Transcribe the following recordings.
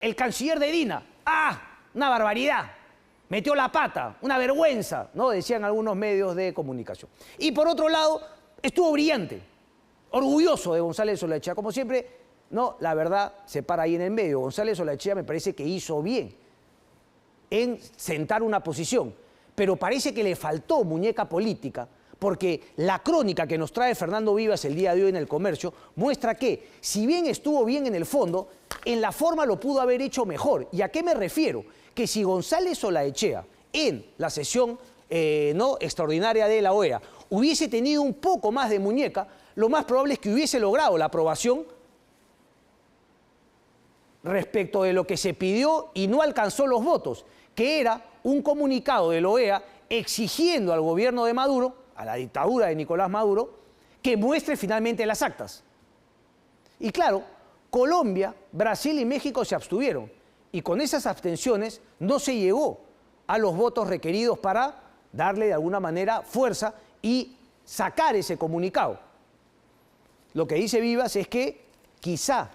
El canciller de Dina, una barbaridad, metió la pata, una vergüenza, ¿no? Decían algunos medios de comunicación. Y por otro lado, estuvo brillante, orgulloso de González Olaechea. Como siempre, no, la verdad se para ahí en el medio. González Olaechea me parece que hizo bien en sentar una posición, pero parece que le faltó muñeca política, porque la crónica que nos trae Fernando Vivas el día de hoy en El Comercio muestra que, si bien estuvo bien en el fondo, en la forma lo pudo haber hecho mejor. ¿Y a qué me refiero? Que si González Olaechea, en la sesión extraordinaria de la OEA, hubiese tenido un poco más de muñeca, lo más probable es que hubiese logrado la aprobación respecto de lo que se pidió y no alcanzó los votos, que era un comunicado de la OEA exigiendo al gobierno de Maduro, a la dictadura de Nicolás Maduro, que muestre finalmente las actas. Y claro, Colombia, Brasil y México se abstuvieron, y con esas abstenciones no se llegó a los votos requeridos para darle de alguna manera fuerza y sacar ese comunicado. Lo que dice Vivas es que quizá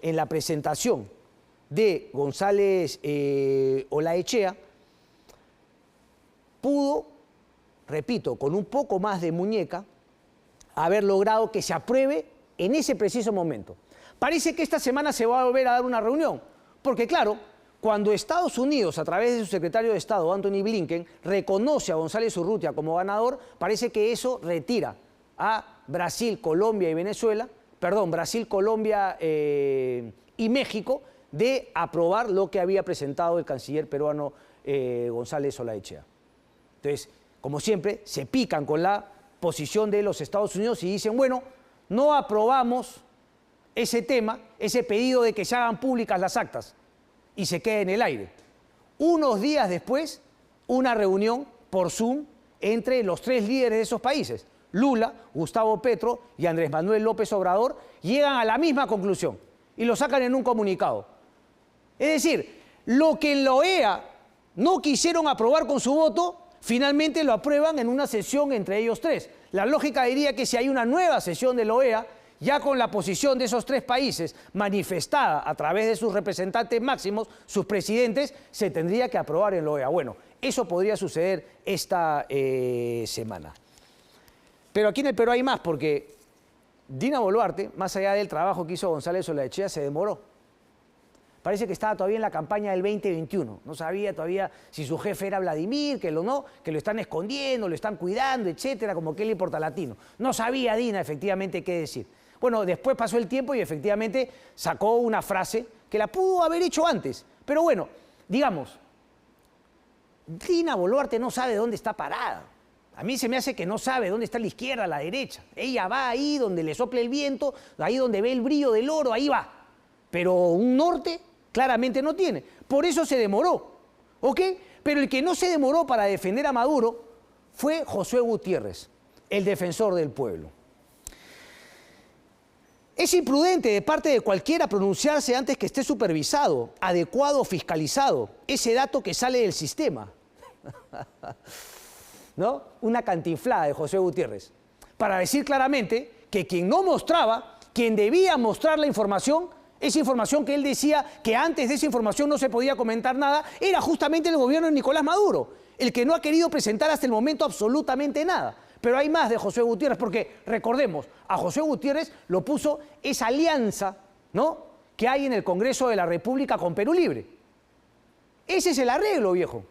en la presentación de González Olaechea pudo, repito, con un poco más de muñeca, haber logrado que se apruebe en ese preciso momento. Parece que esta semana se va a volver a dar una reunión, porque claro, cuando Estados Unidos, a través de su secretario de Estado, Anthony Blinken, reconoce a González Urrutia como ganador, parece que eso retira a Brasil, Colombia y Venezuela, perdón, Brasil, Colombia y México, de aprobar lo que había presentado el canciller peruano González Olaechea. Entonces, como siempre, se pican con la posición de los Estados Unidos y dicen, bueno, no aprobamos ese tema, ese pedido de que se hagan públicas las actas, y se queda en el aire. Unos días después, una reunión por Zoom entre los tres líderes de esos países, Lula, Gustavo Petro y Andrés Manuel López Obrador, llegan a la misma conclusión y lo sacan en un comunicado. Es decir, lo que en la OEA no quisieron aprobar con su voto, finalmente lo aprueban en una sesión entre ellos tres. La lógica diría que si hay una nueva sesión de la OEA, ya con la posición de esos tres países manifestada a través de sus representantes máximos, sus presidentes, se tendría que aprobar en la OEA. Bueno, eso podría suceder esta semana. Pero aquí en el Perú hay más, porque Dina Boluarte, más allá del trabajo que hizo González Olaechea, se demoró. Parece que estaba todavía en la campaña del 2021. No sabía todavía si su jefe era Vladimir, que lo están escondiendo, lo están cuidando, etcétera, como que le importa latino. No sabía Dina efectivamente qué decir. Bueno, después pasó el tiempo y efectivamente sacó una frase que la pudo haber hecho antes. Pero bueno, digamos, Dina Boluarte no sabe dónde está parada. A mí se me hace que no sabe dónde está la izquierda, la derecha. Ella va ahí donde le sople el viento, ahí donde ve el brillo del oro, ahí va. Pero un norte claramente no tiene. Por eso se demoró, ¿ok? Pero el que no se demoró para defender a Maduro fue Josué Gutiérrez, el defensor del pueblo. Es imprudente de parte de cualquiera pronunciarse antes que esté supervisado, adecuado o fiscalizado ese dato que sale del sistema. ¿No? Una cantinflada de Josué Gutiérrez, para decir claramente que quien no mostraba, quien debía mostrar la información, esa información que él decía que antes de esa información no se podía comentar nada, era justamente el gobierno de Nicolás Maduro, el que no ha querido presentar hasta el momento absolutamente nada. Pero hay más de Josué Gutiérrez, porque recordemos, a Josué Gutiérrez lo puso esa alianza, ¿no?, que hay en el Congreso de la República con Perú Libre. Ese es el arreglo, viejo.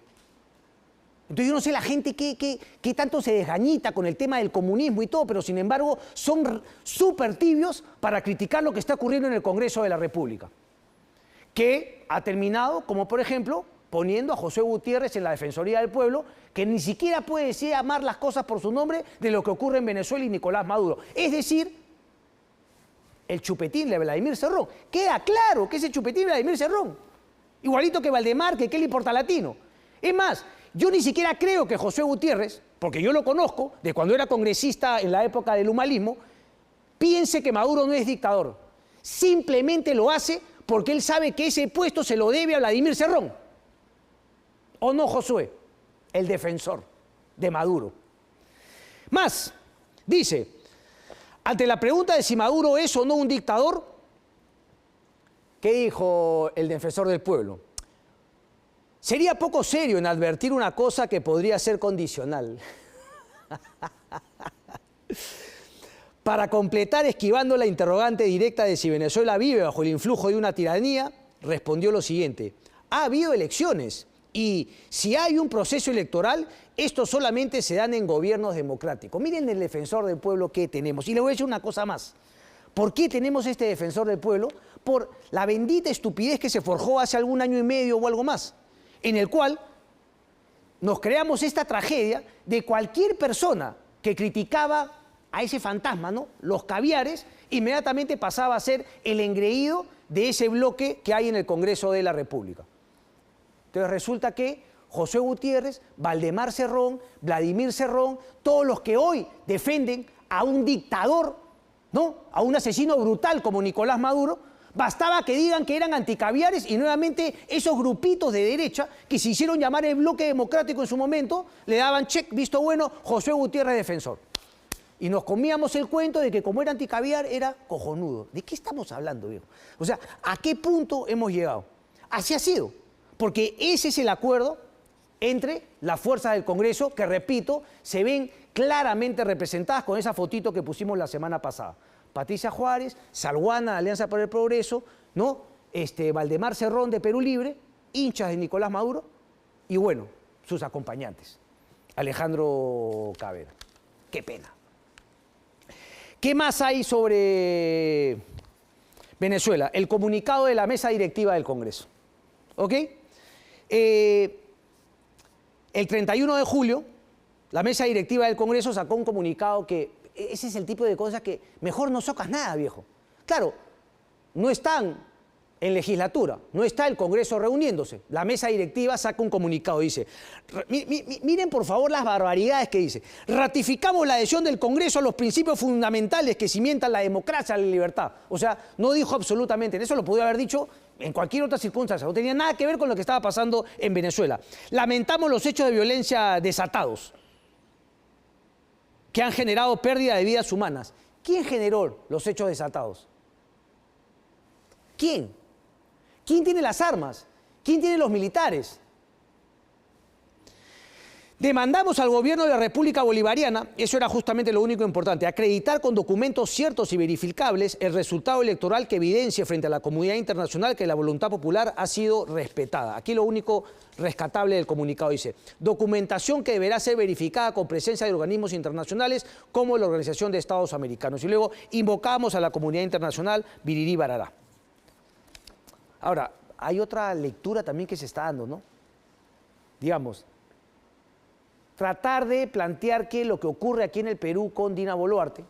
Entonces yo no sé la gente que tanto se desgañita con el tema del comunismo y todo, pero sin embargo son súper tibios para criticar lo que está ocurriendo en el Congreso de la República, que ha terminado, como por ejemplo, poniendo a Josué Gutiérrez en la Defensoría del Pueblo, que ni siquiera puede decir llamar las cosas por su nombre de lo que ocurre en Venezuela y Nicolás Maduro. Es decir, el chupetín de Vladimir Cerrón. Queda claro que ese chupetín de Vladimir Cerrón, igualito que Valdemar, que le importa latino. Es más, yo ni siquiera creo que Josué Gutiérrez, porque yo lo conozco de cuando era congresista en la época del humanismo, piense que Maduro no es dictador. Simplemente lo hace porque él sabe que ese puesto se lo debe a Vladimir Cerrón. ¿O no, Josué? El defensor de Maduro. Más, dice, ante la pregunta de si Maduro es o no un dictador, ¿Qué dijo el defensor del pueblo? Sería poco serio en advertir una cosa que podría ser condicional. Para completar, esquivando la interrogante directa de si Venezuela vive bajo el influjo de una tiranía, respondió lo siguiente: ha habido elecciones y si hay un proceso electoral, estos solamente se dan en gobiernos democráticos. Miren el defensor del pueblo que tenemos. Y le voy a decir una cosa más. ¿Por qué tenemos este defensor del pueblo? Por la bendita estupidez que se forjó hace algún año y medio o algo más, en el cual nos creamos esta tragedia de cualquier persona que criticaba a ese fantasma, ¿no?, los caviares, inmediatamente pasaba a ser el engreído de ese bloque que hay en el Congreso de la República. Entonces resulta que José Gutiérrez, Valdemar Cerrón, Vladimir Cerrón, todos los que hoy defienden a un dictador, ¿no?, a un asesino brutal como Nicolás Maduro, bastaba que digan que eran anticaviares y nuevamente esos grupitos de derecha que se hicieron llamar el bloque democrático en su momento, le daban check, visto bueno, José Gutiérrez defensor. Y nos comíamos el cuento de que como era anticaviar era cojonudo. ¿De qué estamos hablando, viejo? O sea, ¿a qué punto hemos llegado? Así ha sido, porque ese es el acuerdo entre las fuerzas del Congreso que, repito, se ven claramente representadas con esa fotito que pusimos la semana pasada. Patricia Juárez, Salguana de Alianza por el Progreso, ¿no?, Valdemar Cerrón de Perú Libre, hinchas de Nicolás Maduro, y bueno, sus acompañantes, Alejandro Cabera. Qué pena. ¿Qué más hay sobre Venezuela? El comunicado de la mesa directiva del Congreso. ¿Ok? El 31 de julio, la mesa directiva del Congreso sacó un comunicado que ese es el tipo de cosas que mejor no socas nada, viejo. Claro, no están en legislatura, no está el Congreso reuniéndose. La mesa directiva saca un comunicado, dice, miren por favor las barbaridades que dice: ratificamos la adhesión del Congreso a los principios fundamentales que cimientan la democracia y la libertad. O sea, no dijo absolutamente, eso lo podía haber dicho en cualquier otra circunstancia, no tenía nada que ver con lo que estaba pasando en Venezuela. Lamentamos los hechos de violencia desatados que han generado pérdida de vidas humanas. ¿Quién generó los hechos desatados? ¿Quién? ¿Quién tiene las armas? ¿Quién tiene los militares? Demandamos al gobierno de la República Bolivariana, eso era justamente lo único importante, acreditar con documentos ciertos y verificables el resultado electoral que evidencie frente a la comunidad internacional que la voluntad popular ha sido respetada. Aquí lo único rescatable del comunicado dice: documentación que deberá ser verificada con presencia de organismos internacionales como la Organización de Estados Americanos. Y luego invocamos a la comunidad internacional Birirí Barará. Ahora, hay otra lectura también que se está dando, ¿no? Digamos, tratar de plantear que lo que ocurre aquí en el Perú con Dina Boluarte,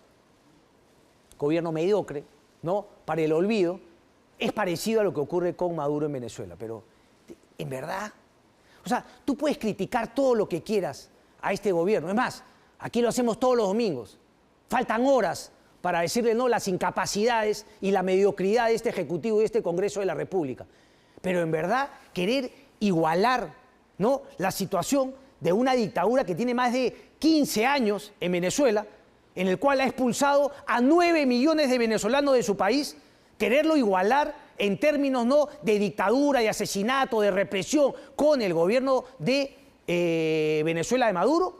gobierno mediocre, ¿no?, para el olvido, es parecido a lo que ocurre con Maduro en Venezuela. Pero, ¿en verdad? O sea, tú puedes criticar todo lo que quieras a este gobierno. Es más, aquí lo hacemos todos los domingos. Faltan horas para decirle no las incapacidades y la mediocridad de este Ejecutivo y de este Congreso de la República. Pero en verdad, querer igualar, ¿no?, la situación de una dictadura que tiene más de 15 años en Venezuela, en el cual ha expulsado a 9 millones de venezolanos de su país, quererlo igualar en términos, ¿no?, de dictadura, de asesinato, de represión con el gobierno de Venezuela de Maduro,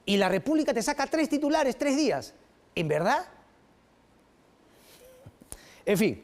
y la República te saca 3 titulares, 3 días. ¿En verdad? En fin.